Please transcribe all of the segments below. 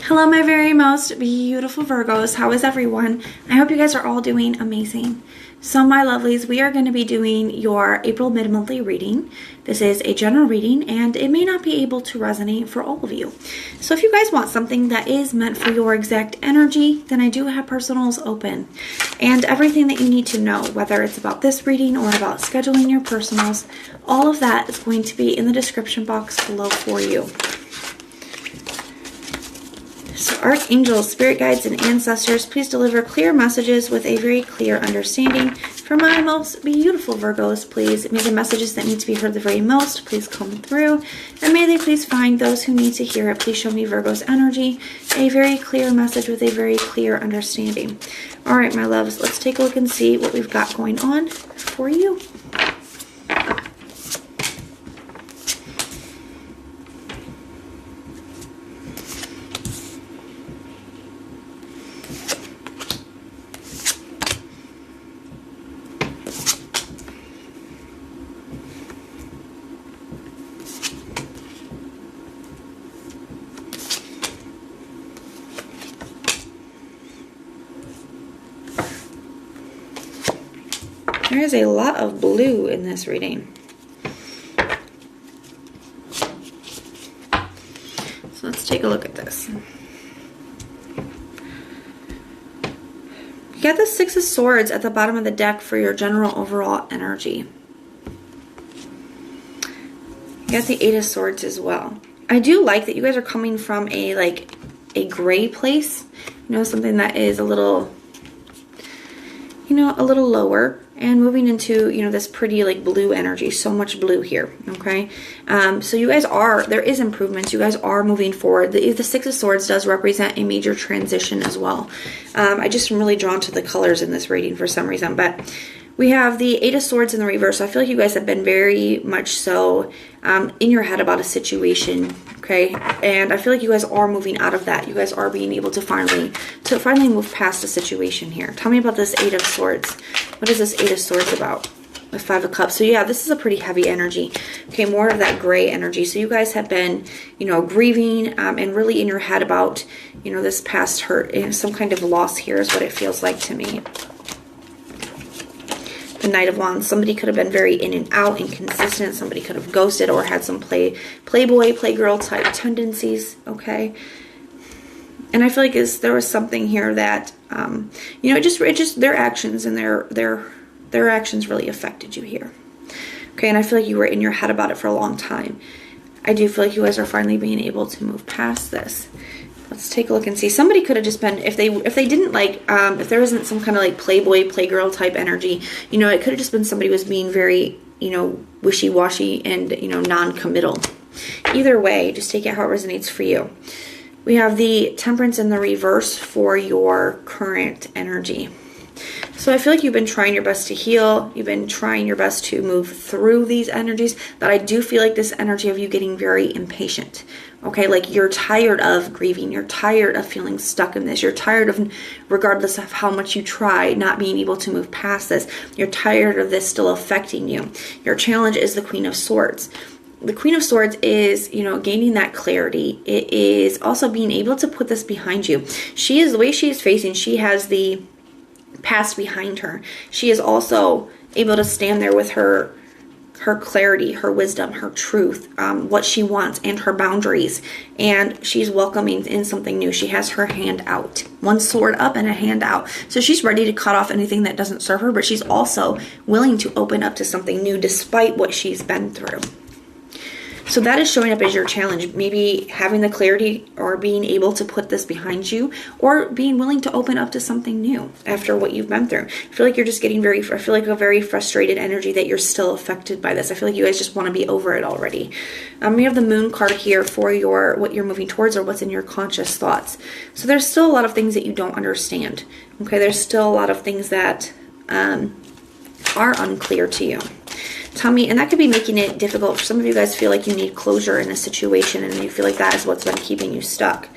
Hello, my very most beautiful Virgos. How is everyone? I hope you guys are all doing amazing. So my lovelies, we are going to be doing your April mid-monthly reading. This is a general reading and it may not be able to resonate for all of you. So if you guys want something that is meant for your exact energy, then I do have personals open. And everything that you need to know, whether it's about this reading or about scheduling your personals, all of that is going to be in the description box below for you. So archangels, spirit guides, and ancestors, please deliver clear messages with a very clear understanding. For my most beautiful Virgos, please, may the messages that need to be heard the very most, please come through. And may they please find those who need to hear it. Please show me Virgo's energy, a very clear message with a very clear understanding. All right, my loves, let's take a look and see what we've got going on for you. There is a lot of blue in this reading. So let's take a look at this. You got the Six of Swords at the bottom of the deck for your general overall energy. You got the Eight of Swords as well. I do like that you guys are coming from a gray place. You know, something that is a little, a little lower. And moving into, this pretty blue energy. So much blue here, okay? So you guys there is improvements. You guys are moving forward. The Six of Swords does represent a major transition as well. I just am really drawn to the colors in this reading for some reason. But we have the Eight of Swords in the reverse. So I feel like you guys have been very much so in your head about a situation, okay? And I feel like you guys are moving out of that. You guys are being able to finally move past the situation here. Tell me about this Eight of Swords. What is this Eight of Swords about? With Five of Cups. So yeah, this is a pretty heavy energy. Okay, more of that gray energy. So you guys have been, grieving and really in your head about, this past hurt and some kind of loss here is what it feels like to me. The Knight of Wands. Somebody could have been very in and out, inconsistent. Somebody could have ghosted or had some playboy, playgirl type tendencies. Okay. And I feel like there was something here that, just their actions and their actions really affected you here. Okay. And I feel like you were in your head about it for a long time. I do feel like you guys are finally being able to move past this. Let's take a look and see. Somebody could have just been, if they didn't if there isn't some kind of playboy, playgirl type energy, it could have just been somebody was being very, wishy-washy and, non-committal. Either way, just take it how it resonates for you. We have the Temperance in the reverse for your current energy. So I feel like you've been trying your best to heal. You've been trying your best to move through these energies. But I do feel like this energy of you getting very impatient. Okay, you're tired of grieving. You're tired of feeling stuck in this. You're tired of, regardless of how much you try, not being able to move past this. You're tired of this still affecting you. Your challenge is the Queen of Swords. The Queen of Swords is, gaining that clarity. It is also being able to put this behind you. The way she is facing, she has the past behind her. She is also able to stand there with her clarity, her wisdom, her truth, what she wants, and her boundaries. And she's welcoming in something new. She has her hand out. One sword up and a hand out. So she's ready to cut off anything that doesn't serve her, but she's also willing to open up to something new despite what she's been through. So that is showing up as your challenge. Maybe having the clarity or being able to put this behind you, or being willing to open up to something new after what you've been through. I feel like you're just getting I feel like a very frustrated energy that you're still affected by this. I feel like you guys just want to be over it already. We have the Moon card here for what you're moving towards or what's in your conscious thoughts. So there's still a lot of things that you don't understand. Okay, there's still a lot of things that are unclear to you. Tell me, and that could be making it difficult. Some of you guys feel like you need closure in a situation and you feel like that is what's been keeping you stuck.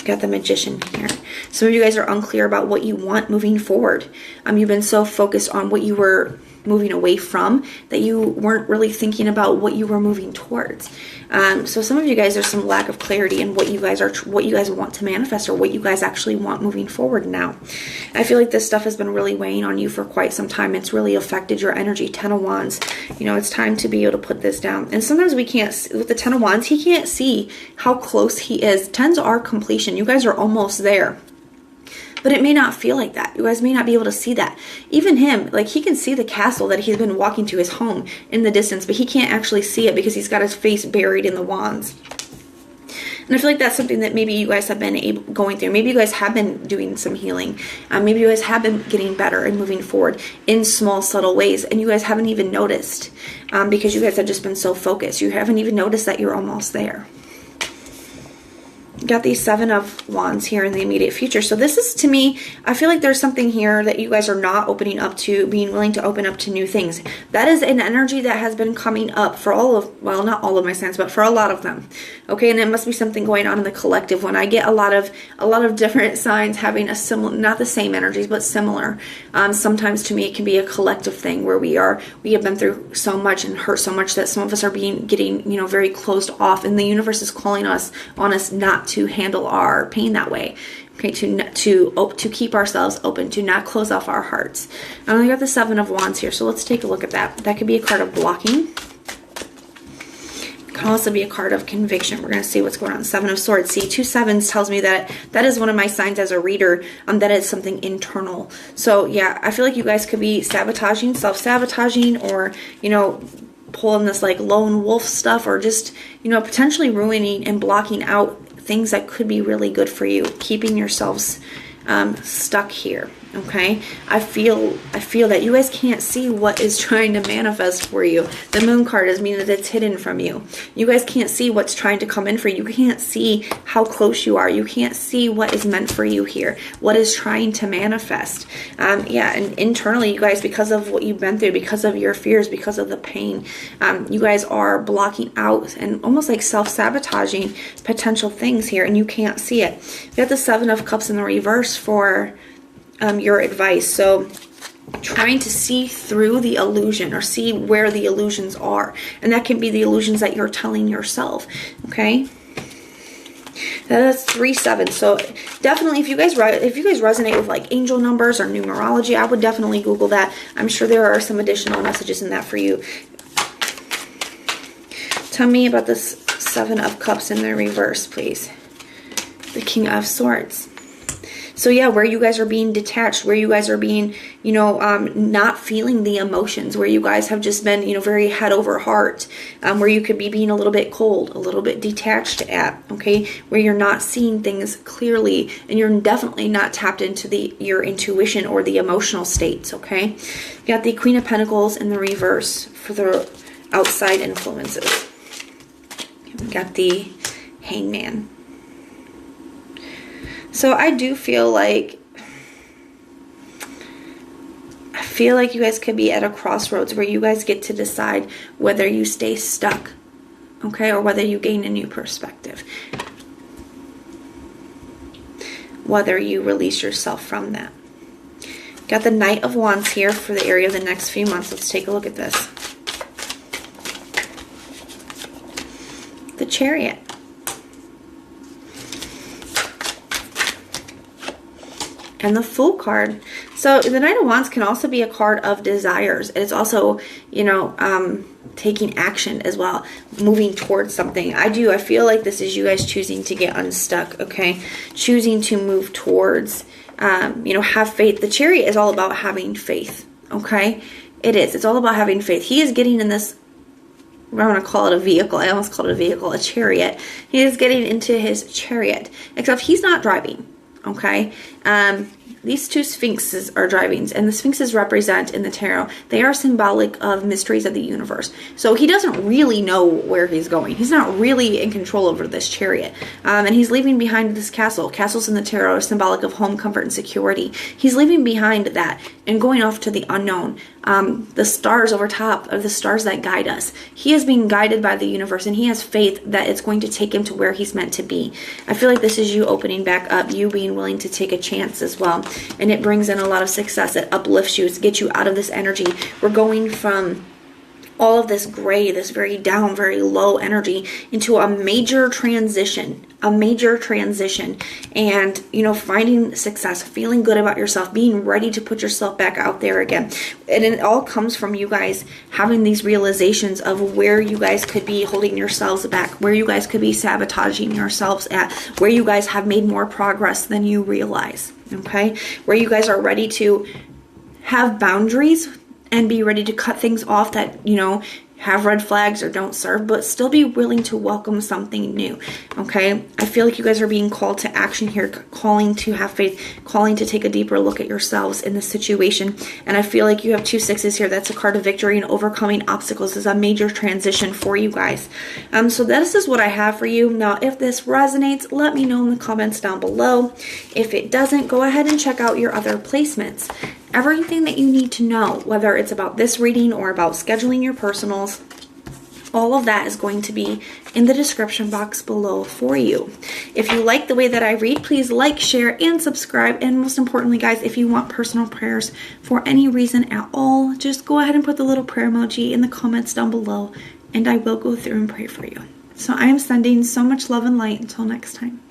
Got the Magician here. Some of you guys are unclear about what you want moving forward. You've been so focused on what you were moving away from, that you weren't really thinking about what you were moving towards. So some of you guys, there's some lack of clarity in what you guys want to manifest, or what you guys actually want moving forward now. I feel like this stuff has been really weighing on you for quite some time. It's really affected your energy. 10 of Wands, you know, it's time to be able to put this down. And sometimes we can't, with the 10 of Wands, he can't see how close he is. 10s are completion. You guys are almost there. But it may not feel like that. You guys may not be able to see that. Even him, like, he can see the castle that he's been walking to, his home, in the distance, but he can't actually see it because he's got his face buried in the wands. And I feel like that's something that maybe you guys have been going through. Maybe you guys have been doing some healing. Maybe you guys have been getting better and moving forward in small, subtle ways, and you guys haven't even noticed, because you guys have just been so focused. You haven't even noticed that you're almost there. Got these 7 of Wands here in the immediate future. So this is, to me, I feel like there's something here that you guys are not opening up to, being willing to open up to new things. That is an energy that has been coming up for all of, well, not all of my signs, but for a lot of them. Okay, and it must be something going on in the collective. When I get a lot of different signs having a similar, not the same energies, but similar. Sometimes to me it can be a collective thing where we have been through so much and hurt so much that some of us are getting, you know, very closed off, and the universe is calling us on us not to handle our pain that way. Okay, to keep ourselves open, to not close off our hearts. I only got the 7 of Wands here, so let's take a look at that. That could be a card of blocking. It can also be a card of conviction. We're going to see what's going on. 7 of Swords. See, 2 7s tells me that is one of my signs as a reader, that is something internal. So yeah, I feel like you guys could be sabotaging, self-sabotaging, or, you know, pulling this like lone wolf stuff, or just, you know, potentially ruining and blocking out things that could be really good for you, keeping yourselves stuck here. Okay, I feel that you guys can't see what is trying to manifest for you. The Moon card is meaning that it's hidden from you. You guys can't see what's trying to come in for you. You can't see how close you are. You can't see what is meant for you here, what is trying to manifest. Yeah, and internally, you guys, because of what you've been through, because of your fears, because of the pain, you guys are blocking out and almost like self-sabotaging potential things here, and you can't see it. We got the 7 of Cups in the reverse for your advice. So trying to see through the illusion, or see where the illusions are, and that can be the illusions that you're telling yourself. Okay, that's 3 7. So definitely, if you guys resonate with like angel numbers or numerology, I would definitely Google that. I'm sure there are some additional messages in that for you. Tell me about this 7 of Cups in the reverse, please. The King of Swords. So yeah, where you guys are being detached, where you guys are being, you know, not feeling the emotions, where you guys have just been, you know, very head over heart, where you could be being a little bit cold, a little bit detached at, okay, where you're not seeing things clearly, and you're definitely not tapped into your intuition or the emotional states, okay? You got the Queen of Pentacles in the reverse for the outside influences. We got the Hangman. So I do feel like you guys could be at a crossroads where you guys get to decide whether you stay stuck, okay, or whether you gain a new perspective. Whether you release yourself from that. Got the Knight of Wands here for the area of the next few months. Let's take a look at this. The Chariot. And the Fool card. So the Knight of Wands can also be a card of desires. It's also, you know, taking action as well, moving towards something. I feel like this is you guys choosing to get unstuck, okay? Choosing to move towards, you know, have faith. The Chariot is all about having faith, okay? It is. It's all about having faith. He is getting in this, I want to call it a vehicle. I almost called it a vehicle, a chariot. He is getting into his chariot, except he's not driving. Okay, these 2 sphinxes are driving, and the sphinxes represent in the tarot, they are symbolic of mysteries of the universe. So he doesn't really know where he's going. He's not really in control over this chariot, and he's leaving behind this castle. Castles in the tarot are symbolic of home, comfort, and security. He's leaving behind that and going off to the unknown. The stars over top are the stars that guide us. He is being guided by the universe, and he has faith that it's going to take him to where he's meant to be. I feel like this is you opening back up, you being willing to take a chance as well. and it brings in a lot of success. It uplifts you. It gets you out of this energy. We're going from all of this gray, this very down, very low energy into a major transition, and, you know, finding success, feeling good about yourself, being ready to put yourself back out there again. And it all comes from you guys having these realizations of where you guys could be holding yourselves back, where you guys could be sabotaging yourselves at, where you guys have made more progress than you realize, okay? Where you guys are ready to have boundaries and be ready to cut things off that, you know, have red flags or don't serve, but still be willing to welcome something new, okay? I feel like you guys are being called to action here, calling to have faith, calling to take a deeper look at yourselves in this situation. And I feel like you have 2 6s here. That's a card of victory and overcoming obstacles. This is a major transition for you guys. So this is what I have for you. Now, if this resonates, let me know in the comments down below. If it doesn't, go ahead and check out your other placements. Everything that you need to know, whether it's about this reading or about scheduling your personals, all of that is going to be in the description box below for you. If you like the way that I read, please like, share, and subscribe. And most importantly, guys, if you want personal prayers for any reason at all, just go ahead and put the little prayer emoji in the comments down below, and I will go through and pray for you. So I am sending so much love and light. Until next time.